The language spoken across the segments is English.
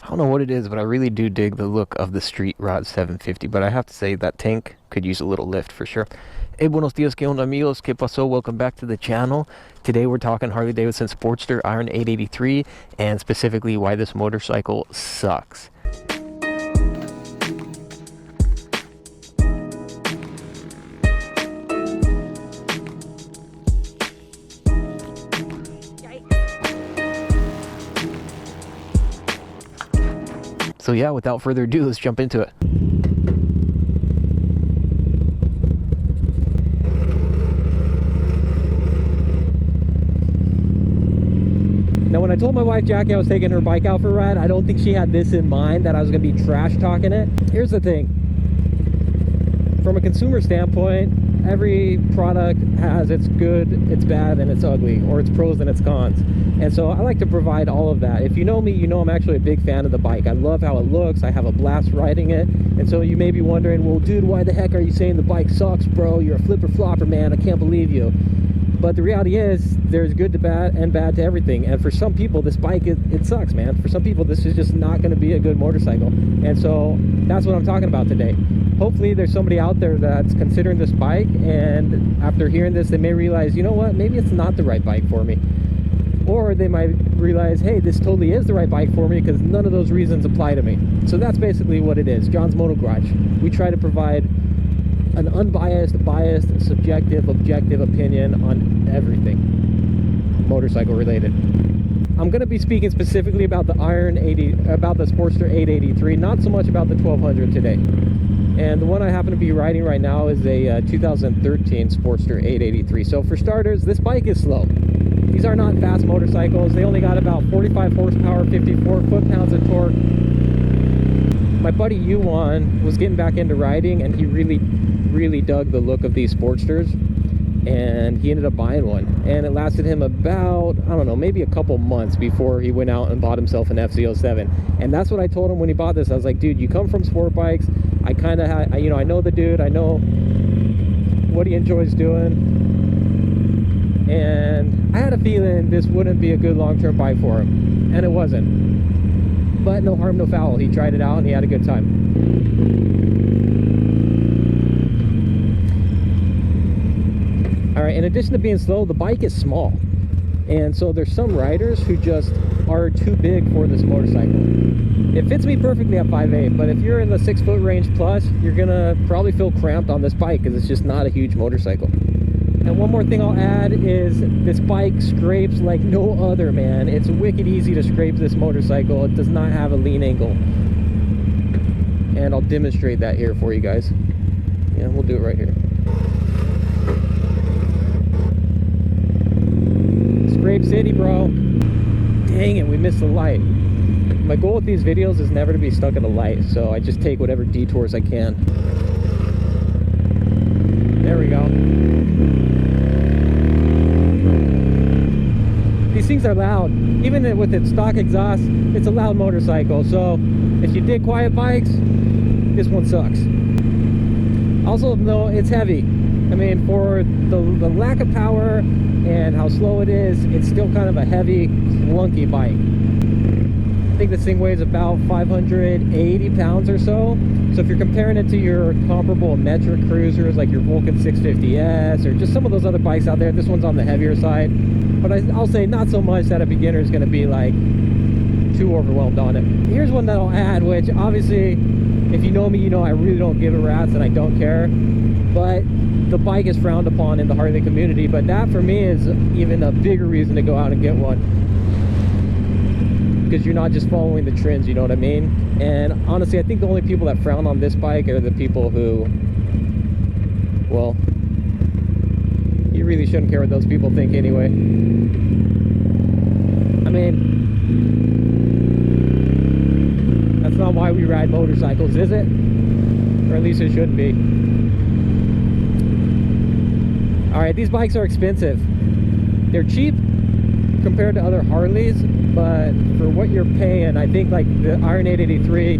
I don't know what it is, but I really do dig the look of the Street Rod 750, but I have to say that tank could use a little lift for sure. Hey, buenos dias, que onda amigos, que paso? Welcome back to the channel. Today we're talking Harley Davidson Sportster Iron 883, and specifically why this motorcycle sucks. So yeah, without further ado, let's jump into it. Now, when I told my wife Jackie I was taking her bike out for a ride, I don't think she had this in mind, that I was going to be trash talking it. Here's the thing. From a consumer standpoint, every product has its good, its bad, and its ugly, or its pros and its cons. And so I like to provide all of that. If you know me, you know I'm actually a big fan of the bike. I love how it looks. I have a blast riding it. And so you may be wondering, well, dude, why the heck are you saying the bike sucks, bro? You're a flipper flopper, man. I can't believe you. But the reality is, there's good to bad and bad to everything. And for some people, this bike, it sucks, man. For some people, this is just not going to be a good motorcycle. And so that's what I'm talking about today. Hopefully there's somebody out there that's considering this bike, and after hearing this, they may realize, you know what, maybe it's not the right bike for me. Or they might realize, hey, this totally is the right bike for me, because none of those reasons apply to me. So that's basically what it is. John's Moto Garage. We try to provide an unbiased, biased, subjective, objective opinion on everything motorcycle related. I'm going to be speaking specifically about the about the Sportster 883, not so much about the 1200 today. And the one I happen to be riding right now is a 2013 Sportster 883. So for starters, this bike is slow. These are not fast motorcycles. They only got about 45 horsepower, 54 foot-pounds of torque. My buddy Yuan was getting back into riding, and he really dug the look of these Sportsters, and he ended up buying one. And it lasted him about, I don't know, maybe a couple months before he went out and bought himself an FZ07. And that's what I told him when he bought this. I was like, dude, you come from sport bikes. I kind of had, you know, I know the dude. I know what he enjoys doing. And I had a feeling this wouldn't be a good long-term bike for him. And it wasn't. But no harm, no foul. He tried it out and he had a good time. Alright, in addition to being slow, the bike is small. And so there's some riders who just are too big for this motorcycle. It fits me perfectly at 5'8", but if you're in the 6 foot range plus, you're gonna probably feel cramped on this bike because it's just not a huge motorcycle. And one more thing I'll add is this bike scrapes like no other, man. It's wicked easy to scrape this motorcycle. It does not have a lean angle. And I'll demonstrate that here for you guys. Yeah, we'll do it right here. Scrape City, bro. Dang it, we missed the light. My goal with these videos is never to be stuck at a light, so I just take whatever detours I can. There we go. These things are loud. Even with its stock exhaust, it's a loud motorcycle. So if you dig quiet bikes, this one sucks. Also, no, it's heavy. I mean, for the lack of power and how slow it is, it's still kind of a heavy, clunky bike. I think this thing weighs about 580 pounds or so. So if you're comparing it to your comparable metric cruisers like your Vulcan 650S or just some of those other bikes out there, this one's on the heavier side. But I'll say not so much that a beginner is going to be like too overwhelmed on it. Here's one that I'll add, which obviously, if you know me, you know I really don't give a rat's and I don't care. But the bike is frowned upon in the Harley community. But that for me is even a bigger reason to go out and get one. Because you're not just following the trends, you know what I mean? And honestly, I think the only people that frown on this bike are the people who, well, you really shouldn't care what those people think anyway. I mean, that's not why we ride motorcycles, is it? Or at least it shouldn't be. Alright, these bikes are expensive. They're cheap compared to other Harleys, but for what you're paying, I think like the Iron 883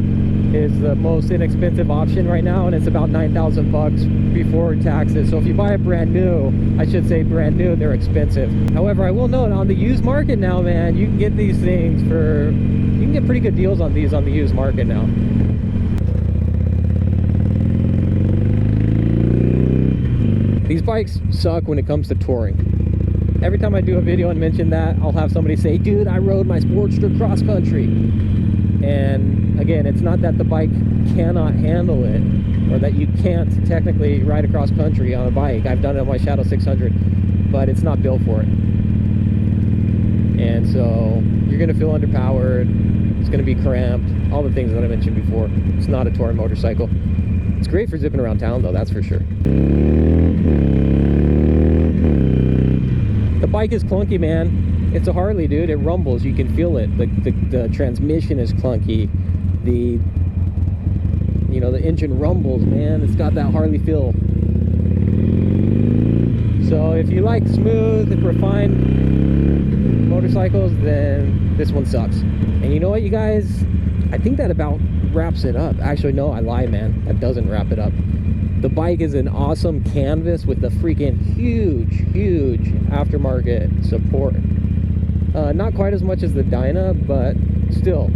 is the most inexpensive option right now, and it's about 9,000 bucks before taxes. So if you buy it brand new, I should say brand new, they're expensive. However, I will note on the used market now, man, you can get these things for, you can get pretty good deals on these on the used market now. These bikes suck when it comes to touring. Every time I do a video and mention that, I'll have somebody say, dude, I rode my Sportster cross country. And again, it's not that the bike cannot handle it, or that you can't technically ride across country on a bike. I've done it on my Shadow 600, but it's not built for it. And so you're gonna feel underpowered, it's gonna be cramped, all the things that I mentioned before. It's not a touring motorcycle. It's great for zipping around town though, that's for sure. The bike is clunky, man. It's a Harley, dude. It rumbles, you can feel it. The transmission is clunky. The engine rumbles, man. It's got that Harley feel. So if you like smooth and refined motorcycles, then this one sucks. And you know what, you guys? I think that about wraps it up. Actually, no, I lie, man. That doesn't wrap it up. The bike is an awesome canvas with a freaking huge aftermarket support. Not quite as much as the Dyna, but still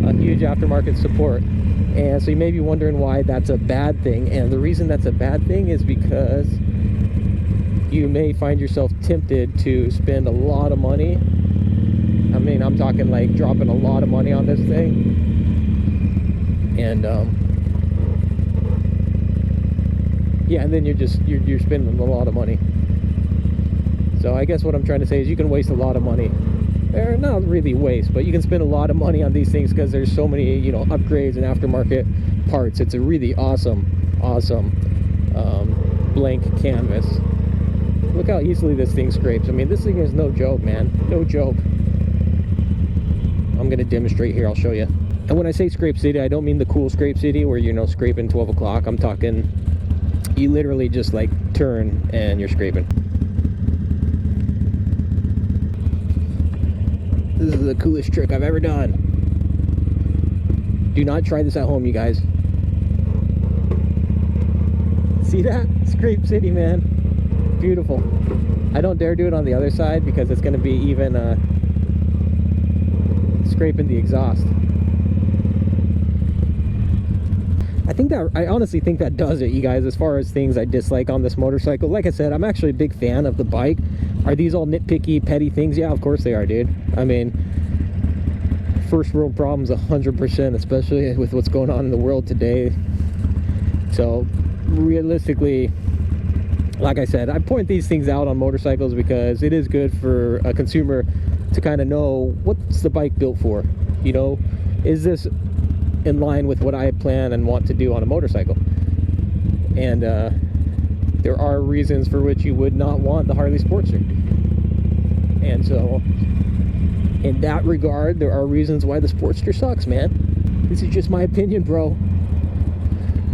a huge aftermarket support. And so you may be wondering why that's a bad thing. And the reason that's a bad thing is because you may find yourself tempted to spend a lot of money. I mean, I'm talking like dropping a lot of money on this thing. And yeah, and then you're spending a lot of money. So I guess what I'm trying to say is you can waste a lot of money. Or not really waste, but you can spend a lot of money on these things because there's so many, upgrades and aftermarket parts. It's a really awesome blank canvas. Look how easily this thing scrapes. I mean, this thing is no joke, man. No joke. I'm gonna demonstrate here. I'll show you. And when I say scrape city, I don't mean the cool scrape city where you're scraping 12 o'clock. I'm talking you literally just like turn and you're scraping. This is the coolest trick I've ever done. Do not try this at home, you guys. See that? Scrape city, man. Beautiful. I don't dare do it on the other side because it's going to be even scraping the exhaust. I honestly think that does it, you guys, as far as things I dislike on this motorcycle. Like I said, I'm actually a big fan of the bike. Are these all nitpicky, petty things? Yeah, of course they are, dude. I mean, first world problems 100%, especially with what's going on in the world today. So realistically, like I said, I point these things out on motorcycles because it is good for a consumer to kind of know what's the bike built for. Is this in line with what I plan and want to do on a motorcycle? And there are reasons for which you would not want the Harley Sportster. And so in that regard, there are reasons why the Sportster sucks, man. This is just my opinion, bro.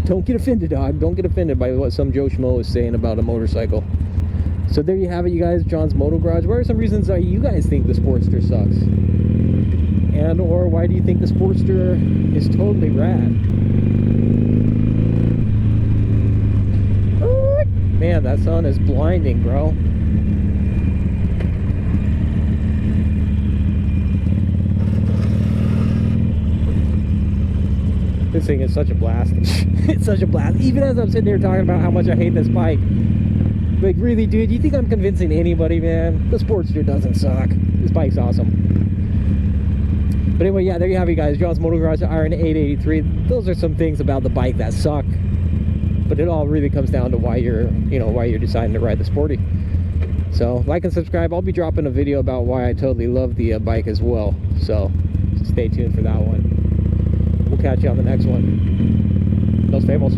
Don't get offended, dog. Don't get offended by what some Joe Schmo is saying about a motorcycle. So there you have it, you guys. John's Moto Garage. What are some reasons why you guys think the Sportster sucks? And or why do you think the Sportster is totally rad? Man, that sun is blinding, bro. This thing is such a blast. It's such a blast. Even as I'm sitting here talking about how much I hate this bike. Like, really, dude, you think I'm convincing anybody, man? The Sportster doesn't suck. This bike's awesome. But anyway, yeah, there you have it, guys. John's Moto Garage Iron 883. Those are some things about the bike that suck. But it all really comes down to why you're deciding to ride the Sporty. So, like and subscribe. I'll be dropping a video about why I totally love the bike as well. So, stay tuned for that one. We'll catch you on the next one. Nos vemos.